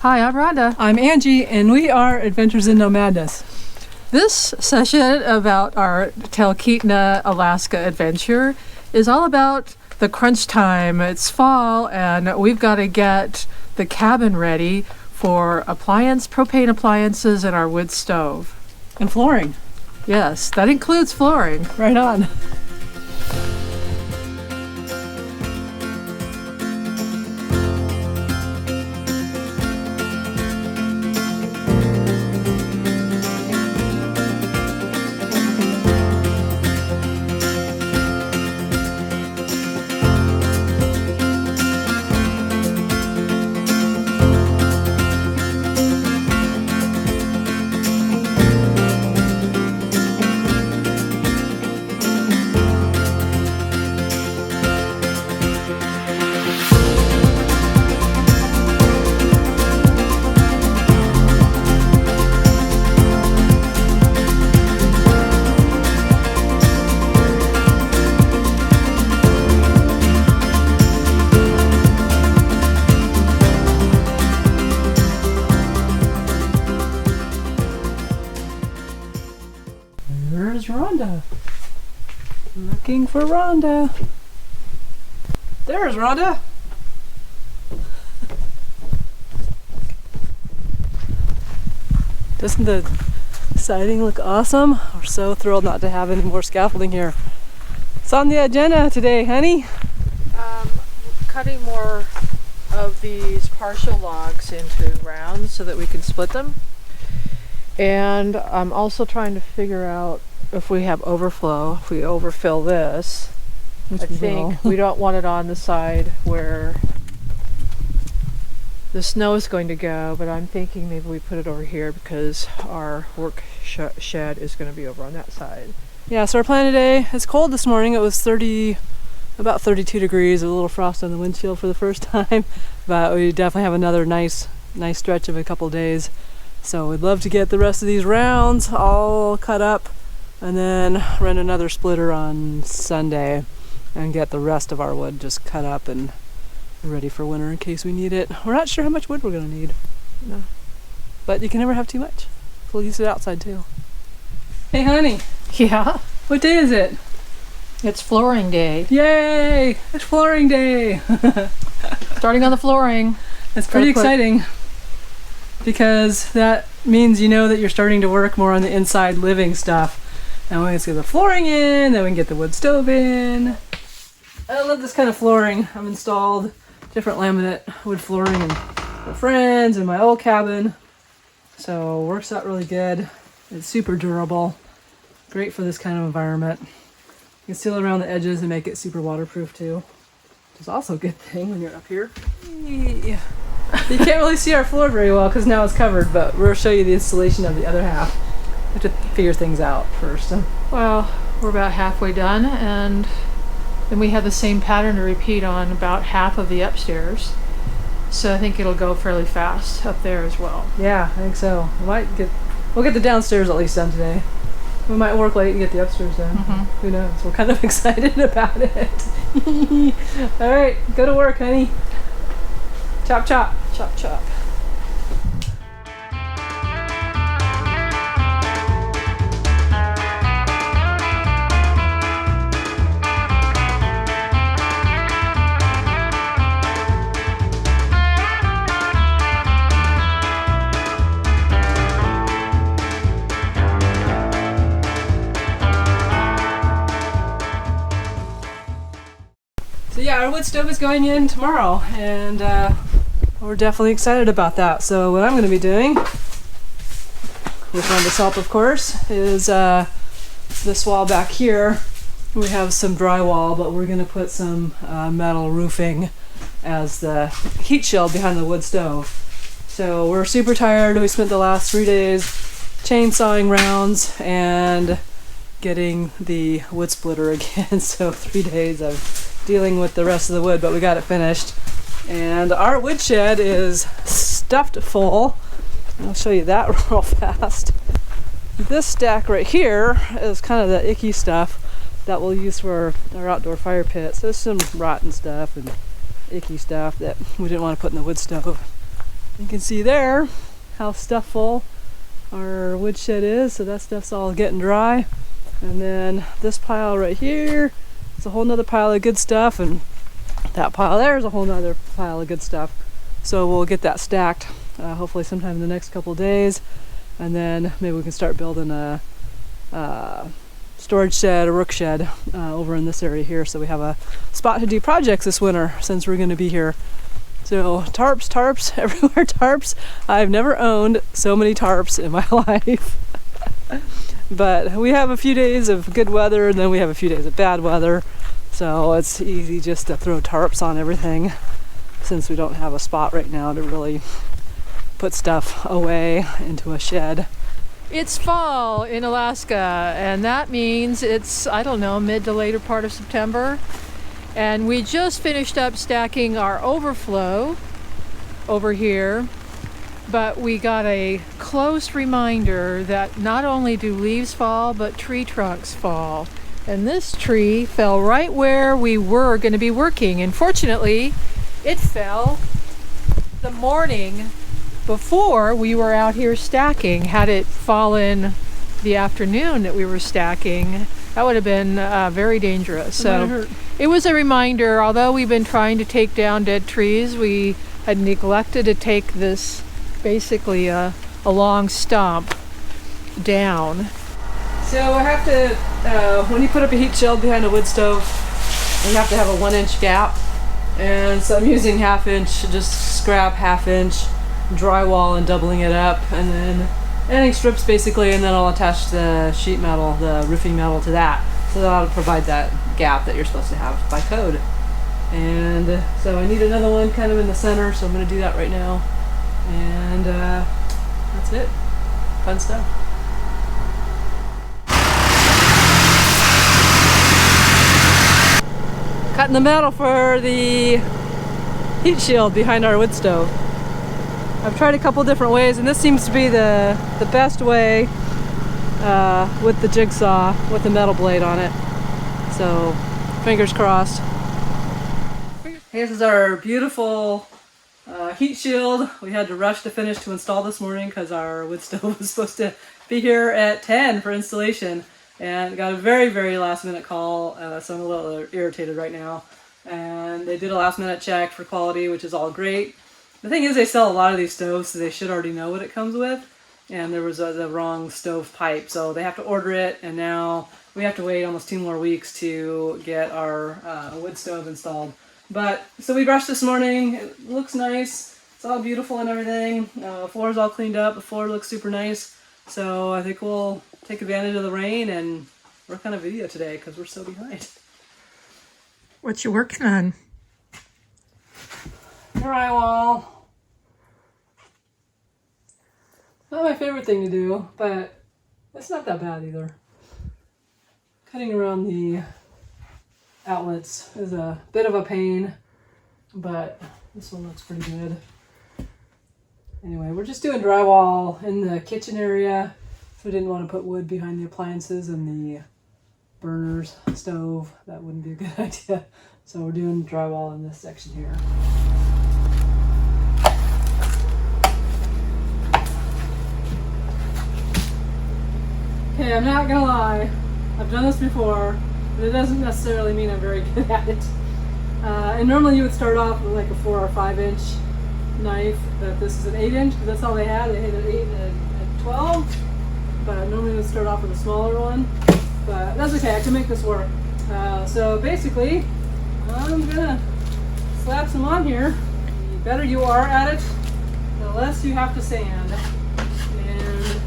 Hi, I'm Rhonda. I'm Angie, and we are Adventures in No Madness. This session about our Talkeetna, Alaska adventure is all about the crunch time. It's fall, and we've got to get the cabin ready for propane appliances, and our wood stove. And flooring. Yes, that includes flooring. Right on. There's Rhonda. Looking for Rhonda. There's Rhonda. Doesn't the siding look awesome? We're so thrilled not to have any more scaffolding here. What's on the agenda today, honey? Cutting more of these partial logs into rounds so that we can split them. And I'm also trying to figure out if we have overflow, if we overfill this. Which I think we don't want it on the side where the snow is going to go, but I'm thinking maybe we put it over here because our work shed is going to be over on that side. Yeah, so our plan today, it's cold this morning. It was about 32 degrees, a little frost on the windshield for the first time, but we definitely have another nice stretch of a couple days. So we'd love to get the rest of these rounds all cut up and then run another splitter on Sunday and get the rest of our wood just cut up and ready for winter in case we need it. We're not sure how much wood we're going to need. No. But you can never have too much. We'll use it outside too. Hey honey, Yeah, what day is it? it's flooring day. Yay! It's flooring day! Starting on the flooring. It's pretty exciting because that means you know that you're starting to work more on the inside living stuff. And we can get the flooring in, then we can get the wood stove in. I love this kind of flooring. I've installed different laminate wood flooring in my friends and my old cabin. So it works out really good. It's super durable. Great for this kind of environment. You can seal it around the edges and make it super waterproof too, which is also a good thing when you're up here. Yeah. You can't really see our floor very well because now it's covered, but we'll show you the installation of the other half. We have to figure things out first. Well, we're about halfway done, and then we have the same pattern to repeat on about half of the upstairs. So I think it'll go fairly fast up there as well. Yeah, I think so. We'll get the downstairs at least done today. We might work late and get the upstairs done. Mm-hmm. Who knows? We're kind of excited about it. All right, go to work, honey. Chop, chop. Chop, chop. So yeah, our wood stove is going in tomorrow, and we're definitely excited about that. So what I'm going to be doing, with Rhonda's help of course, is this wall back here. We have some drywall, but we're going to put some metal roofing as the heat shield behind the wood stove. So we're super tired. We spent the last 3 days chainsawing rounds and getting the wood splitter again. So 3 days of dealing with the rest of the wood, but we got it finished. And our woodshed is stuffed full. I'll show you that real fast. This stack right here is kind of the icky stuff that we'll use for our outdoor fire pit. So there's some rotten stuff and icky stuff that we didn't want to put in the wood stove. You can see there how stufful our woodshed is, so that stuff's all getting dry. And then this pile right here, it's a whole nother pile of good stuff, and that pile there is a whole nother pile of good stuff. So we'll get that stacked hopefully sometime in the next couple of days, and then maybe we can start building a storage shed, a rook shed over in this area here, so we have a spot to do projects this winter since we're going to be here. So tarps, everywhere tarps. I've never owned so many tarps in my life. But we have a few days of good weather, and then we have a few days of bad weather. So it's easy just to throw tarps on everything, since we don't have a spot right now to really put stuff away into a shed. It's fall in Alaska, and that means it's, I don't know, mid to later part of September. And we just finished up stacking our overflow over here, but we got a close reminder that not only do leaves fall, but tree trunks fall. And this tree fell right where we were going to be working. And fortunately, it fell the morning before we were out here stacking. Had it fallen the afternoon that we were stacking, that would have been very dangerous. So it was a reminder, although we've been trying to take down dead trees, we had neglected to take this, basically a long stump, down. So I have to, when you put up a heat shield behind a wood stove, you have to have a 1-inch gap. And so I'm using 1/2 inch, just scrap 1/2 inch drywall and doubling it up, and then adding strips basically, and then I'll attach the sheet metal, the roofing metal to that. So that'll provide that gap that you're supposed to have by code. And so I need another one kind of in the center, so I'm going to do that right now. And that's it. Fun stuff. Cutting the metal for the heat shield behind our wood stove. I've tried a couple different ways, and this seems to be the best way with the jigsaw with the metal blade on it. So fingers crossed. This is our beautiful heat shield. We had to rush to finish to install this morning because our wood stove was supposed to be here at 10 for installation, and got a very, very last minute call, so I'm a little irritated right now. And they did a last minute check for quality, which is all great. The thing is, they sell a lot of these stoves, so they should already know what it comes with. And there was the wrong stove pipe, so they have to order it, and now we have to wait almost 2 more weeks to get our wood stove installed. But so we brushed this morning. It looks nice. It's all beautiful and everything. Floor's all cleaned up. The floor looks super nice. So I think we'll take advantage of the rain and work on a video today because we're so behind. What you working on? Drywall. Not my favorite thing to do, but it's not that bad either. Cutting around the outlets is a bit of a pain, but this one looks pretty good. Anyway, we're just doing drywall in the kitchen area. So we didn't want to put wood behind the appliances and the burners, stove. That wouldn't be a good idea. So we're doing drywall in this section here. Okay, I'm not gonna lie. I've done this before, but it doesn't necessarily mean I'm very good at it. And normally you would start off with like a 4 or 5 inch knife, but this is an 8 inch because that's all they had. They had an 8 and a 12, but normally you would start off with a smaller one. But that's okay, I can make this work. So basically, I'm gonna slap some on here. The better you are at it, the less you have to sand. And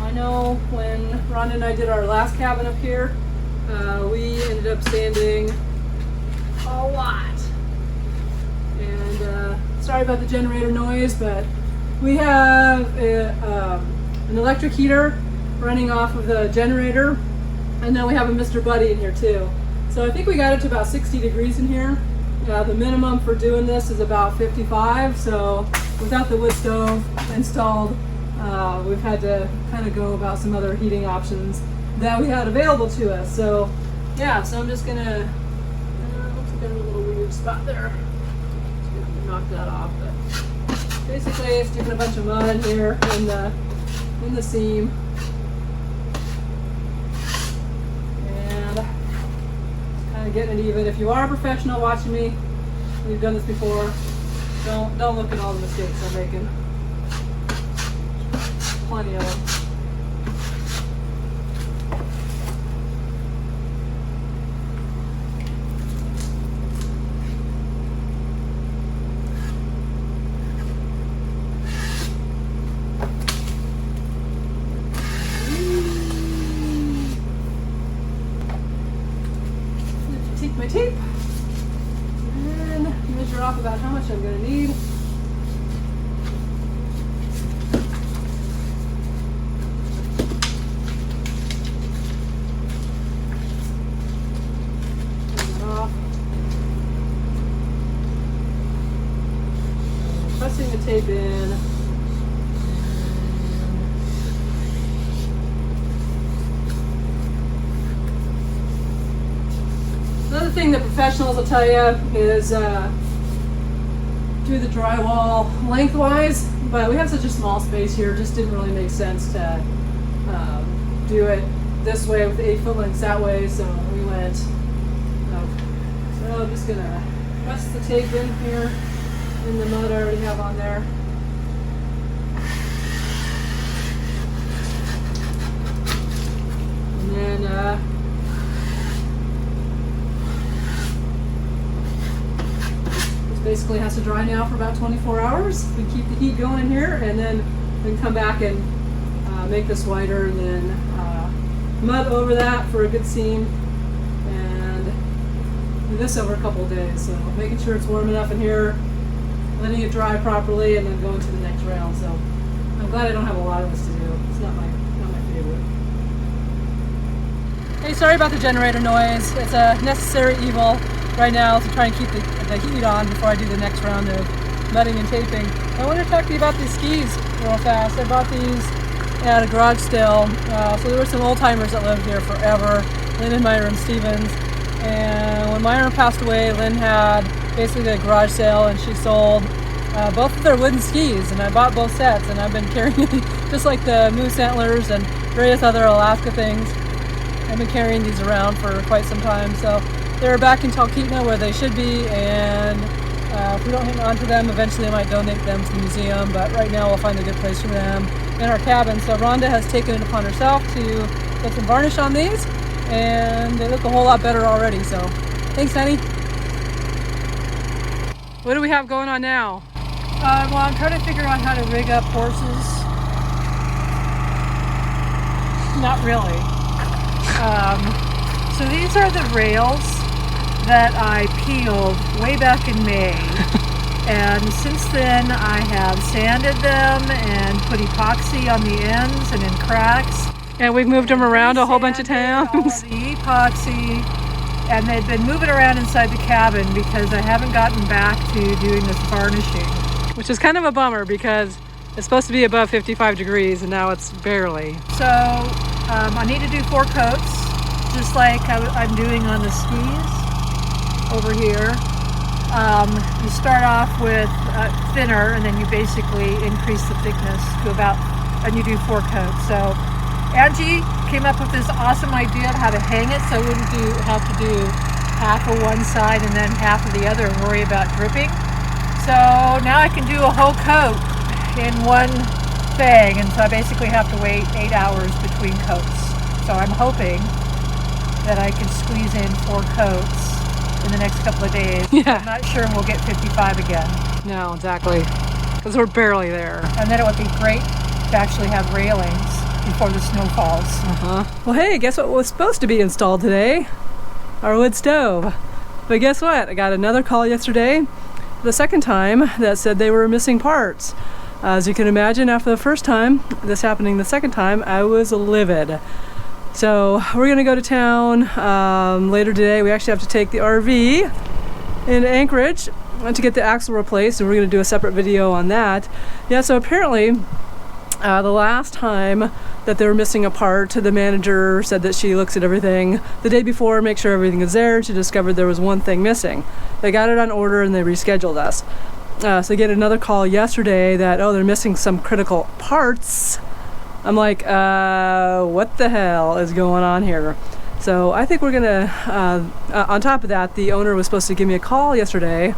I know when Rhonda and I did our last cabin up here, we ended up sanding a lot. And sorry about the generator noise, but we have an electric heater running off of the generator, and then we have a Mr. Buddy in here too. So I think we got it to about 60 degrees in here. The minimum for doing this is about 55, so without the wood stove installed, we've had to kind of go about some other heating options that we had available to us. So yeah, so I'm just gonna, looks like I have a little weird spot there. Just gonna knock that off. But basically, it's sticking a bunch of mud here in the seam, and kind of getting it even. If you are a professional watching me, we've done this before. Don't look at all the mistakes I'm making. Plenty of them. Take my tape and measure off about how much I'm going to need. Turn that off. Pressing the tape in. Another thing that professionals will tell you is do the drywall lengthwise, but we have such a small space here, it just didn't really make sense to do it this way with 8-foot lengths that way, so we went. So I'm just gonna press the tape in here in the mud I already have on there. And then basically has to dry now for about 24 hours. We keep the heat going in here, and then we can come back and make this wider, and then mud over that for a good seam, and do this over a couple of days. So making sure it's warm enough in here, letting it dry properly, and then going to the next round. So I'm glad I don't have a lot of this to do. It's not my favorite. Hey, sorry about the generator noise. It's a necessary evil right now to try and keep the heat on before I do the next round of mudding and taping. I want to talk to you about these skis real fast. I bought these at a garage sale. So there were some old timers that lived here forever, Lynn and Myron Stevens. And when Myron passed away, Lynn had basically a garage sale, and she sold both of their wooden skis, and I bought both sets, and I've been carrying just like the moose antlers and various other Alaska things. I've been carrying these around for quite some time. So they're back in Talkeetna where they should be, and if we don't hang on to them, eventually I might donate them to the museum, but right now we'll find a good place for them in our cabin. So Rhonda has taken it upon herself to put some varnish on these, and they look a whole lot better already, so thanks, honey. What do we have going on now? Well, I'm trying to figure out how to rig up horses. Not really. So these are the rails that I peeled way back in May, and since then I have sanded them and put epoxy on the ends and in cracks. And we've moved them around a whole bunch of times. All of the epoxy, and they've been moving around inside the cabin because I haven't gotten back to doing this varnishing. Which is kind of a bummer because it's supposed to be above 55 degrees and now it's barely. So I need to do 4 coats, just like I'm doing on the skis over here. You start off with thinner, and then you basically increase the thickness to about, and you do 4 coats. So Angie came up with this awesome idea of how to hang it so I wouldn't have to do half of one side and then half of the other and worry about dripping. So now I can do a whole coat in one thing, and so I basically have to wait 8 hours between coats. So I'm hoping that I can squeeze in 4 coats in the next couple of days. Yeah. I'm not sure we'll get 55 again. No, exactly. Because we're barely there. And then it would be great to actually have railings before the snow falls. Well, hey, guess what was supposed to be installed today? Our wood stove. But guess what? I got another call yesterday, the second time, that said they were missing parts. As you can imagine, after the first time, this happening the second time, I was livid. So we're gonna go to town later today. We actually have to take the RV in Anchorage to get the axle replaced, and we're gonna do a separate video on that. Yeah, so apparently the last time that they were missing a part, the manager said that she looks at everything the day before, make sure everything is there. She discovered there was one thing missing. They got it on order and they rescheduled us. So I get another call yesterday that, oh, they're missing some critical parts. I'm like, what the hell is going on here? So I think we're gonna, on top of that, the owner was supposed to give me a call yesterday.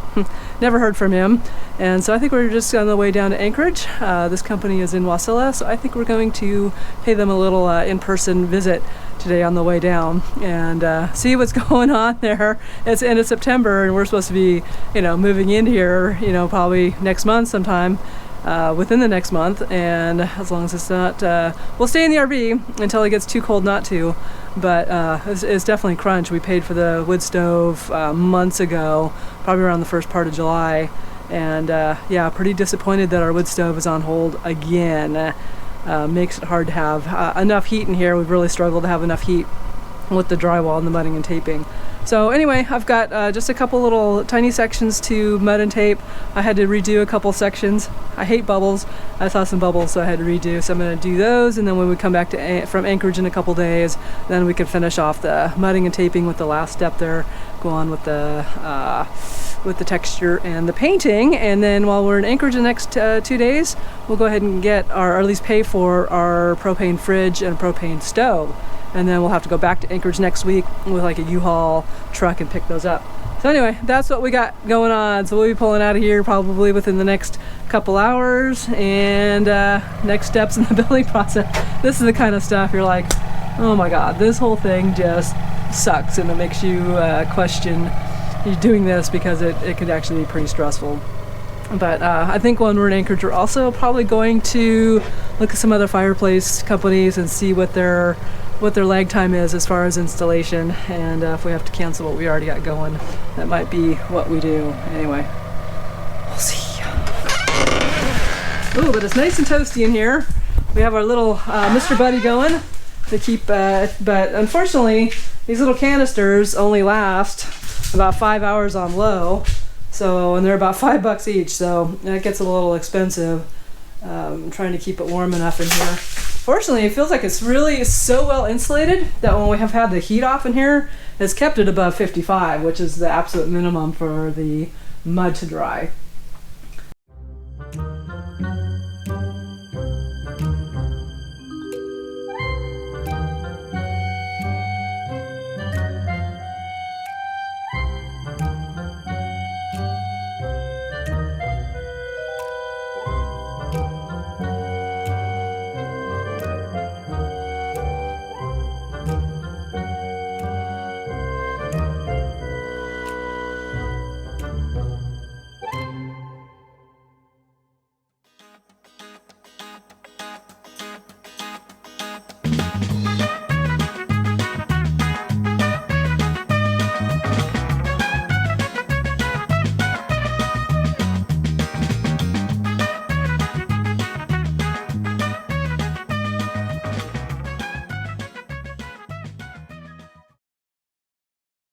Never heard from him. And so I think we're just on the way down to Anchorage. This company is in Wasilla, so I think we're going to pay them a little in-person visit today on the way down and see what's going on there. It's end of September and we're supposed to be, moving in here, probably next month sometime. Within the next month, and as long as it's not, we'll stay in the RV until it gets too cold not to, but it's definitely crunch. We paid for the wood stove months ago, probably around the first part of July, and yeah, pretty disappointed that our wood stove is on hold again. Makes it hard to have enough heat in here. We've really struggled to have enough heat with the drywall and the mudding and taping. So anyway, I've got just a couple little tiny sections to mud and tape. I had to redo a couple sections. I hate bubbles. I saw some bubbles, so I had to redo. So I'm going to do those, and then when we come back from Anchorage in a couple days, then we can finish off the mudding and taping with the last step there. Go on with the texture and the painting, and then while we're in Anchorage the next 2 days, we'll go ahead and get or at least pay for our propane fridge and propane stove. And then we'll have to go back to Anchorage next week with like a U-Haul truck and pick those up. So anyway, that's what we got going on. So we'll be pulling out of here probably within the next couple hours, and next steps in the building process. This is the kind of stuff you're like, oh my God, this whole thing just sucks, and it makes you question you doing this because it could actually be pretty stressful. But I think when we're in Anchorage, we're also probably going to look at some other fireplace companies and see what their lag time is as far as installation, and if we have to cancel what we already got going, that might be what we do. Anyway, we'll see. Ooh, but it's nice and toasty in here. We have our little Mr. Buddy going to keep, but unfortunately, these little canisters only last about 5 hours on low. So, and they're about $5 each, so that gets a little expensive. Trying to keep it warm enough in here. Fortunately, it feels like it's really so well insulated that when we have had the heat off in here, it's kept it above 55, which is the absolute minimum for the mud to dry.